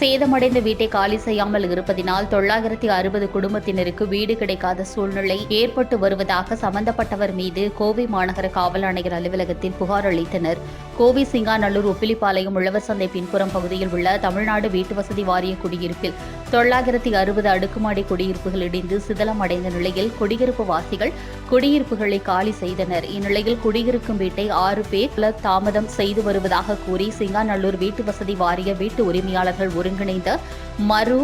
சேதமடைந்த வீட்டை காலி செய்யாமல் இருப்பதினால் 960 குடும்பத்தினருக்கு வீடு கிடைக்காத சூழ்நிலை ஏற்பட்டு வருவதாக சம்பந்தப்பட்டவர் மீது கோவை மாநகர காவல் ஆணையர் அலுவலகத்தில் புகார் அளித்தனர். கோவை சிங்காநல்லூர் உப்பிலிப்பாளையம் உழவர் சந்தை பின்புறம் பகுதியில் உள்ள தமிழ்நாடு வீட்டுவசதி வாரிய குடியிருப்பில் 960 அடுக்குமாடி குடியிருப்புகள் இடிந்து சிதலமடைந்த நிலையில் குடியிருப்பு வாசிகள் குடியிருப்புகளை காலி செய்தனர். இந்நிலையில் குடியிருக்கும் வீட்டை 6 பேர் தாமதம் செய்து வருவதாக கூறி சிங்காநல்லூர் வீட்டுவசதி வாரிய வீட்டு உரிமையாளர்கள் ஒருங்கிணைந்த மறு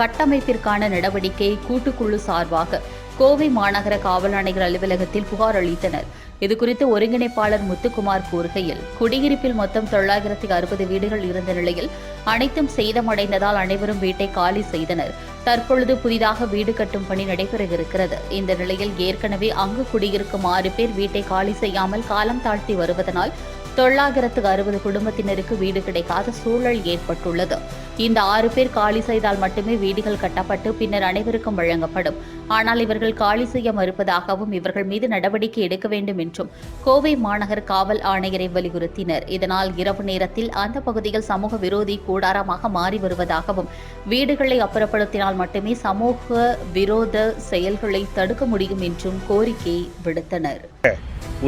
கட்டமைப்பிற்கான நடவடிக்கை கூட்டுக்குழு சார்பாக கோவை மாநகர காவல் ஆணையர் அலுவலகத்தில் புகார் அளித்தனர். இதுகுறித்து ஒருங்கிணைப்பாளர் முத்துக்குமார் கூறுகையில், குடியிருப்பில் மொத்தம் 960 வீடுகள் இருந்த நிலையில் அனைத்தும் சேதமடைந்ததால் அனைவரும் வீட்டை காலி செய்தனர். தற்பொழுது புதிதாக வீடு கட்டும் பணி நடைபெறவிருக்கிறது. இந்த நிலையில் ஏற்கனவே அங்கு குடியிருக்கும் 6 பேர் வீட்டை காலி செய்யாமல் காலம் தாழ்த்தி வருவதனால் 960 குடும்பத்தினருக்கு வீடு கிடைக்காத சூழல் ஏற்பட்டுள்ளது. இந்த 6 பேர் காலி செய்தால் மட்டுமே வீடுகள் கட்டப்பட்டு பின்னர் அனைவருக்கும் வழங்கப்படும். ஆனால் இவர்கள் காலி செய்ய மறுப்பதாகவும் இவர்கள் மீது நடவடிக்கை எடுக்க வேண்டும் என்றும் கோவை மாநகர் காவல் ஆணையரை வலியுறுத்தினர். இதனால் இரவு நேரத்தில் அந்த பகுதியில் சமூக விரோதி கூடாரமாக மாறி வருவதாகவும் வீடுகளை அப்புறப்படுத்தினால் மட்டுமே சமூக விரோத செயல்களை தடுக்க முடியும் என்றும் கோரிக்கை விடுத்தனர்.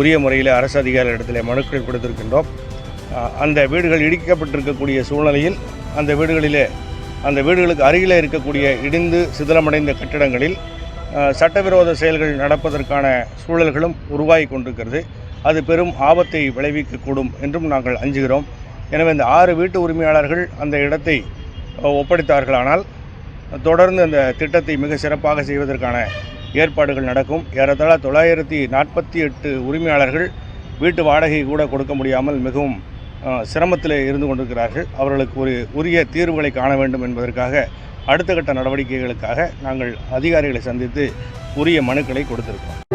உரிய முறையில் அரசு அதிகாரிகளிடத்தில் மனுக்கள் கொடுத்திருக்கின்றோம். அந்த வீடுகள் இடிக்கப்பட்டிருக்கக்கூடிய சூழ்நிலையில் அந்த வீடுகளுக்கு அருகில் இருக்கக்கூடிய இடிந்து சிதிலமடைந்த கட்டிடங்களில் சட்டவிரோத செயல்கள் நடப்பதற்கான சூழல்களும் உருவாகி கொண்டிருக்கிறது. அது பெரும் ஆபத்தை விளைவிக்கக்கூடும் என்றும் நாங்கள் அஞ்சுகிறோம். எனவே இந்த 6 வீட்டு உரிமையாளர்கள் அந்த இடத்தை ஒப்படைத்தார்களானால் தொடர்ந்து அந்த திட்டத்தை மிக சிறப்பாக செய்வதற்கான ஏற்பாடுகள் நடக்கும். ஏறத்தாழ 948 உரிமையாளர்கள் வீட்டு வாடகை கூட கொடுக்க முடியாமல் மிகவும் சிரமத்தில் இருந்து கொண்டிருக்கிறார்கள். அவர்களுக்கு உரிய தீர்வுகளை காண வேண்டும் என்பதற்காக அடுத்த கட்ட நடவடிக்கைகளுக்காக நாங்கள் அதிகாரிகளை சந்தித்து உரிய மனுக்களை கொடுத்திருக்கிறோம்.